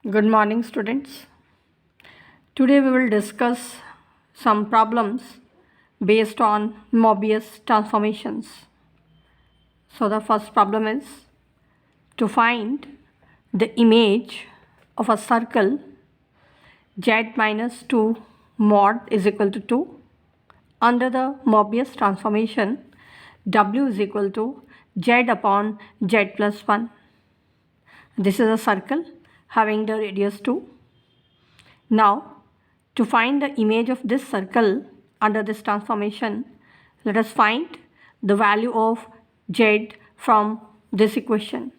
Good morning, students. Today we will discuss some problems based on Mobius transformations. So the first problem is to find the image of a circle z minus 2 mod is equal to 2 under the Mobius transformation w is equal to z upon z plus 1. This is a circle having the radius 2. Now, to find the image of this circle under this transformation, let us find the value of z from this equation.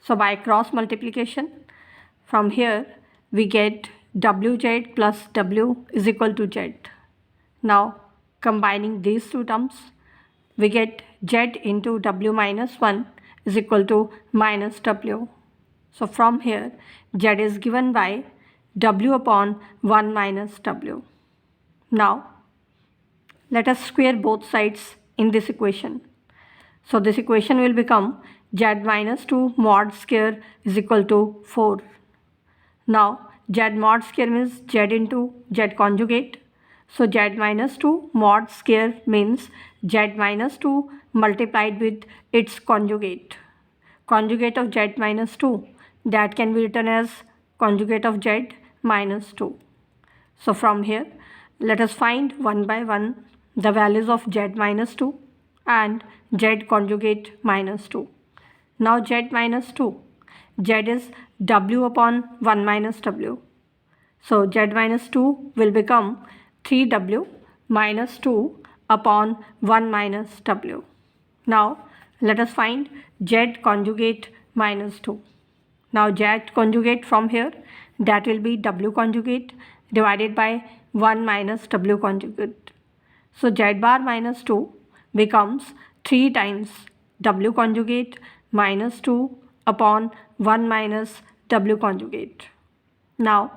So by cross multiplication, from here we get wz plus w is equal to z. Now combining these two terms, we get z into w minus 1 is equal to minus w. So from here z is given by w upon 1 minus w. Now let us square both sides in this equation. So this equation will become z minus 2 mod square is equal to 4. Now z mod square means z into z conjugate. So z minus 2 mod square means z minus 2 multiplied with its conjugate. Conjugate of z minus 2, that can be written as conjugate of z minus 2. So from here, let us find one by one the values of z minus 2 and z conjugate minus 2. Now z minus 2, z is w upon 1 minus w. So z minus 2 will become 3w minus 2 upon 1 minus w. Now let us find z conjugate minus 2. Now z conjugate from here, that will be w conjugate divided by 1 minus w conjugate. So z bar minus 2 becomes 3 times w conjugate minus 2 upon 1 minus w conjugate. Now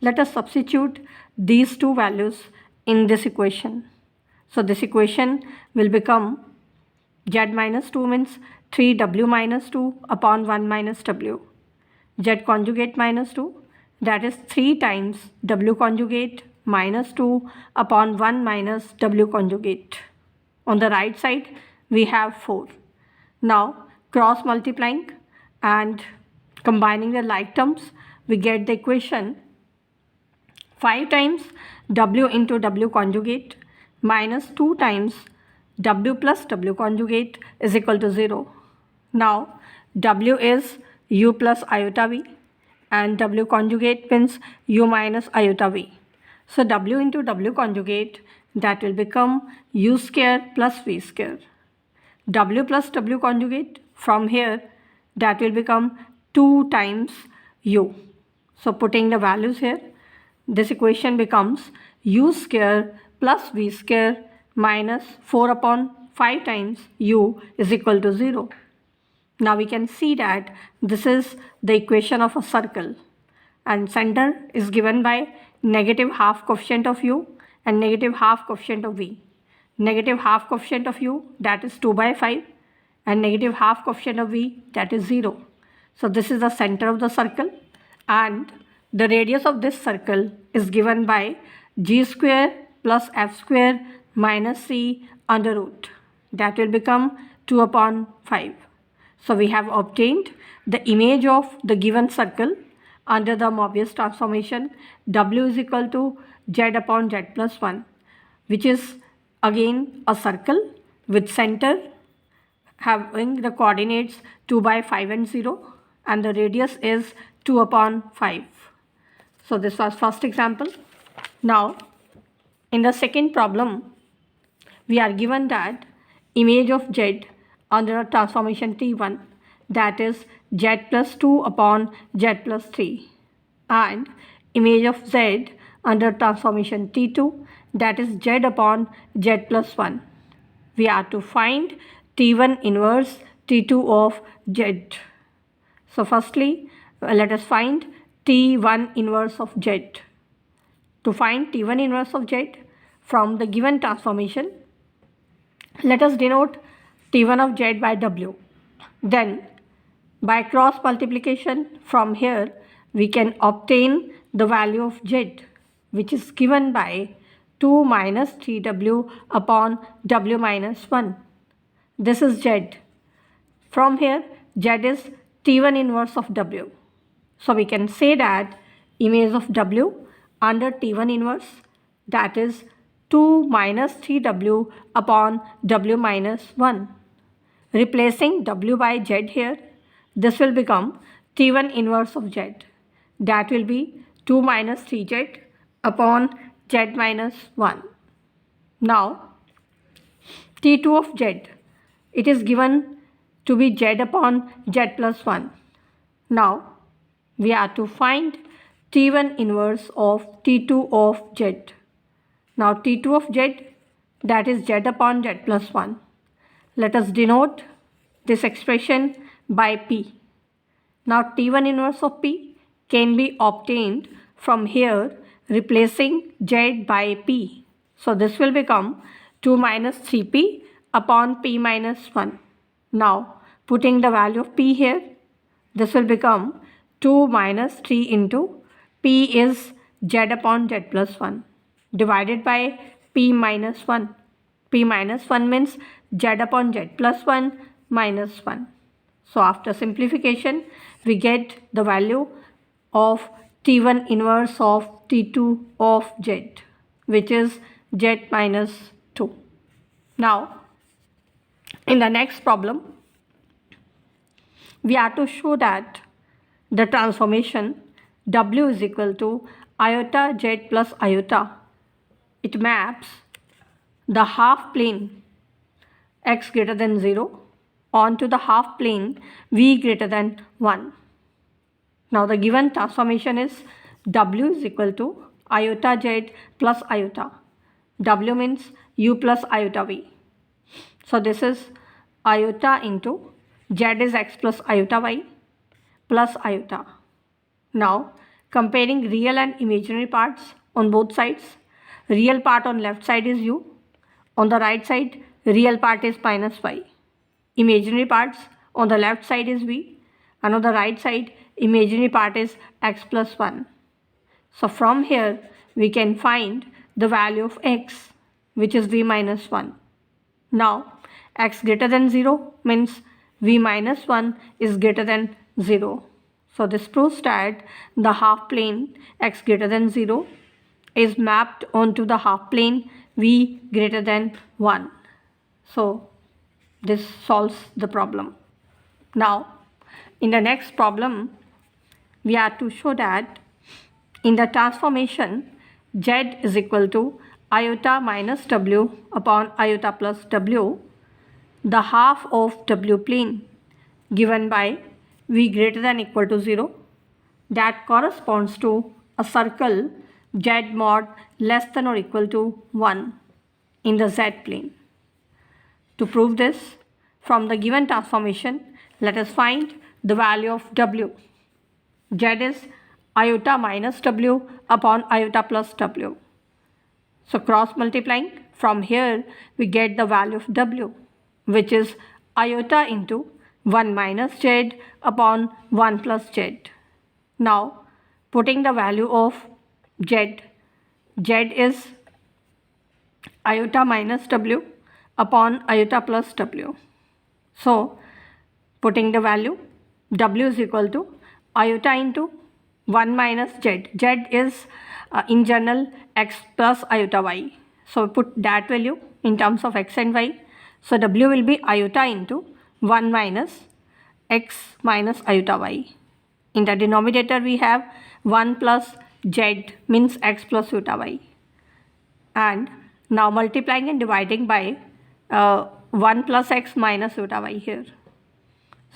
let us substitute these two values in this equation. So this equation will become z minus 2 means 3w minus 2 upon 1 minus w. Z conjugate minus 2, that is 3 times w conjugate minus 2 upon 1 minus w conjugate. On the right side we have 4. Now cross multiplying and combining the like terms, we get the equation 5 times w into w conjugate minus 2 times w plus w conjugate is equal to 0. Now w is u plus iota v and w conjugate means u minus iota v. So w into w conjugate, that will become u square plus v square. W plus w conjugate from here, that will become 2 times u. So putting the values here, this equation becomes u square plus v square minus 4 upon 5 times u is equal to 0. Now we can see that this is the equation of a circle and center is given by negative half coefficient of u and negative half coefficient of v. Negative half coefficient of u, that is 2 by 5, and negative half coefficient of v, that is 0. So this is the center of the circle and the radius of this circle is given by g square plus f square minus c under root. That will become 2 upon 5. So we have obtained the image of the given circle under the Mobius transformation w is equal to z upon z plus 1, which is again a circle with center having the coordinates 2 by 5 and 0 and the radius is 2 upon 5. So this was first example. Now in the second problem, we are given that image of z under a transformation T1, that is z plus 2 upon z plus 3, and image of z under transformation T2, that is z upon z plus 1. We are to find T1 inverse T2 of z. So firstly, let us find T1 inverse of z. To find T1 inverse of z from the given transformation, let us denote T1 of z by w. Then by cross multiplication from here, we can obtain the value of z, which is given by 2 minus 3w upon w minus 1. This is z. From here, z is T1 inverse of w. So we can say that image of w under T1 inverse, that is 2 minus 3w upon w minus 1. Replacing w by z here, this will become T1 inverse of z. That will be 2 minus 3z upon z minus 1. Now, T2 of z, it is given to be z upon z plus 1. Now, we have to find T1 inverse of T2 of z. Now, T2 of z, that is z upon z plus 1. Let us denote this expression by P. Now, T1 inverse of P can be obtained from here, replacing z by P. So, this will become 2 minus 3P upon P minus 1. Now, putting the value of P here, this will become 2 minus 3 into P is z upon z plus 1 divided by P minus 1. P minus 1 means z upon z plus 1 minus 1. So after simplification, we get the value of T1 inverse of T2 of z, which is z minus 2. Now, in the next problem, we have to show that the transformation W is equal to iota z plus iota. It maps the half plane x greater than 0 onto the half plane v greater than 1. Now the given transformation is W is equal to iota z plus iota. W means u plus iota v. So this is iota into z is x plus iota y plus iota. Now comparing real and imaginary parts on both sides. Real part on left side is u. On the right side, real part is minus y. Imaginary parts on the left side is v, and on the right side, imaginary part is x plus 1. So from here, we can find the value of x, which is v minus 1. Now, x greater than 0 means v minus 1 is greater than 0. So this proves that the half plane x greater than 0 is mapped onto the half plane v greater than 1. So this solves the problem. Now, in the next problem, we have to show that in the transformation z is equal to iota minus w upon iota plus w, the half of w plane given by v greater than equal to 0, that corresponds to a circle z mod less than or equal to 1 in the z plane. To prove this, from the given transformation, let us find the value of w. Z is iota minus w upon iota plus w. So cross multiplying, from here we get the value of w, which is iota into 1 minus z upon 1 plus z. Now putting the value of z, z is iota minus w upon iota plus w. So putting the value, w is equal to iota into 1 minus z. Z is in general x plus iota y. So put that value in terms of x and y. So w will be iota into 1 minus x minus iota y. In the denominator we have 1 plus z means x plus iota y. And now multiplying and dividing by 1 plus x minus iota y here.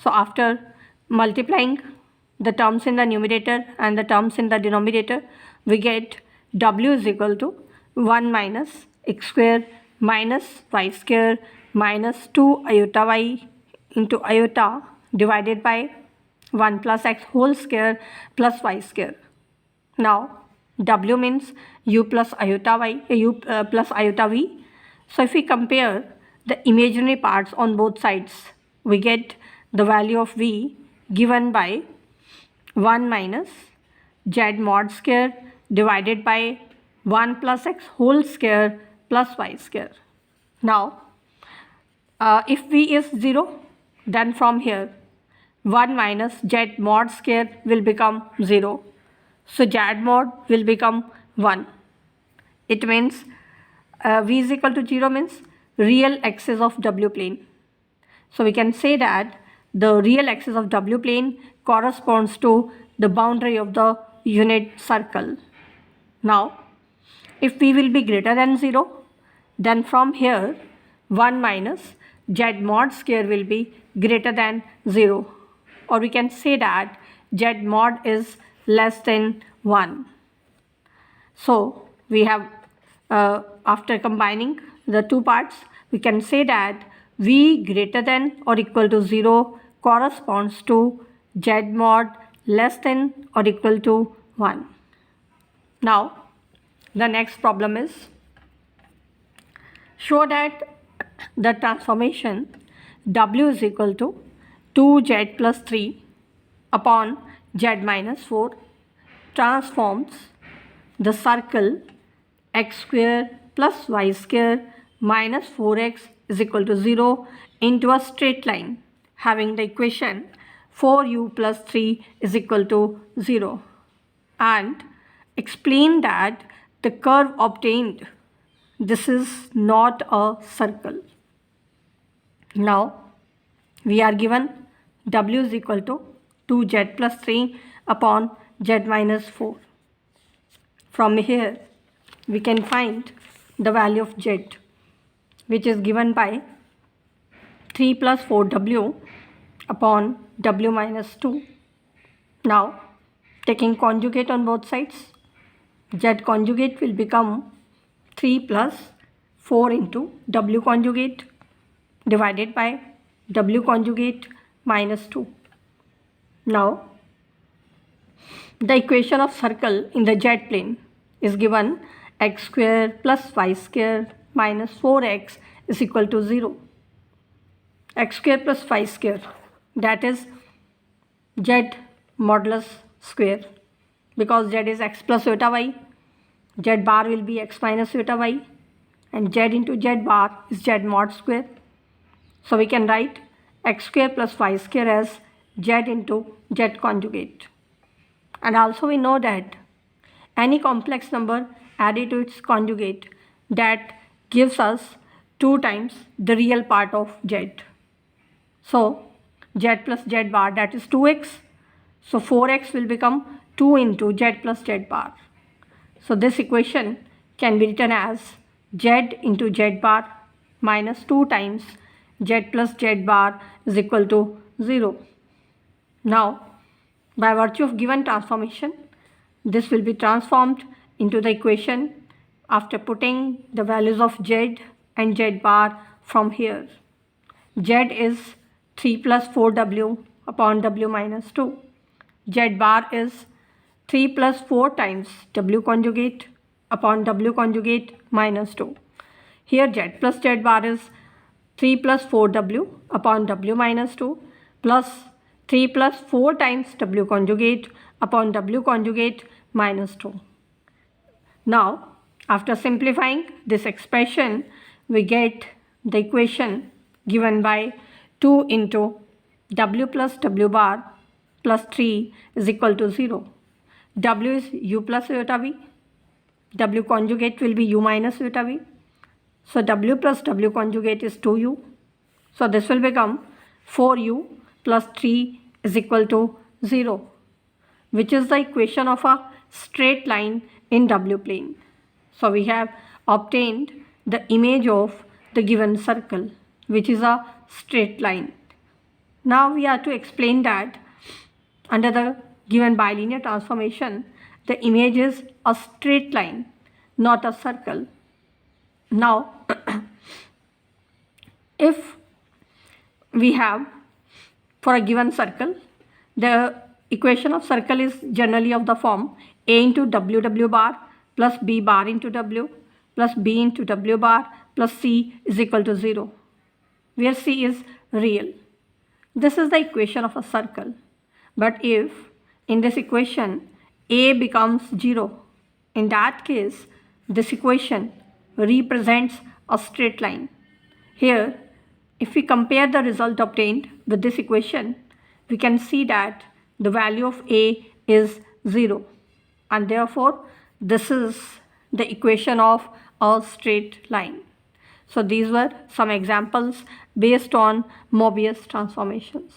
So after multiplying the terms in the numerator and the terms in the denominator, we get w is equal to 1 minus x square minus y square minus 2 iota y into iota divided by 1 plus x whole square plus y square. Now w means u plus iota y, plus iota v. So if we compare the imaginary parts on both sides, we get the value of v given by 1 minus z mod square divided by 1 plus x whole square plus y square. Now, if v is 0, then from here 1 minus z mod square will become 0. So z mod will become 1. It means v is equal to 0 means real axis of w plane. So we can say that the real axis of w plane corresponds to the boundary of the unit circle. Now, if v will be greater than 0, then from here 1 minus z mod square will be greater than 0, or we can say that z mod is less than 1. So we have after combining the two parts, we can say that v greater than or equal to 0 corresponds to z mod less than or equal to 1. Now the next problem is, show that the transformation w is equal to 2z plus 3 upon z minus 4 transforms the circle x square plus y square minus 4x is equal to 0 into a straight line having the equation 4u plus 3 is equal to 0, and explain that the curve obtained, this is not a circle. Now we are given w is equal to 2z plus 3 upon z minus 4. From here we can find the value of z, which is given by 3 plus 4w upon w minus 2. Now taking conjugate on both sides, z conjugate will become 3 plus 4 into w conjugate divided by w conjugate minus 2. Now the equation of circle in the z plane is given x square plus y square minus 4x is equal to 0. X square plus y square, that is z modulus square, because z is x plus iota y, z bar will be x minus iota y, and z into z bar is z mod square. So we can write x square plus y square as z into z conjugate. And also we know that any complex number added to its conjugate, that gives us 2 times the real part of z. So z plus z bar, that is 2x. So 4x will become 2 into z plus z bar. So this equation can be written as z into z bar minus 2 times z plus z bar is equal to 0. Now by virtue of given transformation, this will be transformed into the equation after putting the values of z and z bar from here. Z is 3 plus 4w upon w minus 2. Z bar is 3 plus 4 times w conjugate upon w conjugate minus 2. Here z plus z bar is 3 plus 4w upon w minus 2 plus 3 plus 4 times w conjugate upon w conjugate minus 2. Now after simplifying this expression, we get the equation given by 2 into w plus w bar plus 3 is equal to 0. W is u plus iota v, w conjugate will be u minus iota v. So w plus w conjugate is 2u. So this will become 4u plus 3 is equal to 0, which is the equation of a straight line in w plane. So we have obtained the image of the given circle, which is a straight line. Now we have to explain that under the given bilinear transformation, the image is a straight line, not a circle. Now if we have for a given circle, the equation of circle is generally of the form a into w bar plus b bar into w plus b into w bar plus c is equal to 0, where c is real. This is the equation of a circle. But if in this equation a becomes 0. In that case, this equation represents a straight line. Here, if we compare the result obtained with this equation, we can see that the value of a is 0, and therefore this is the equation of a straight line. So these were some examples based on Mobius transformations.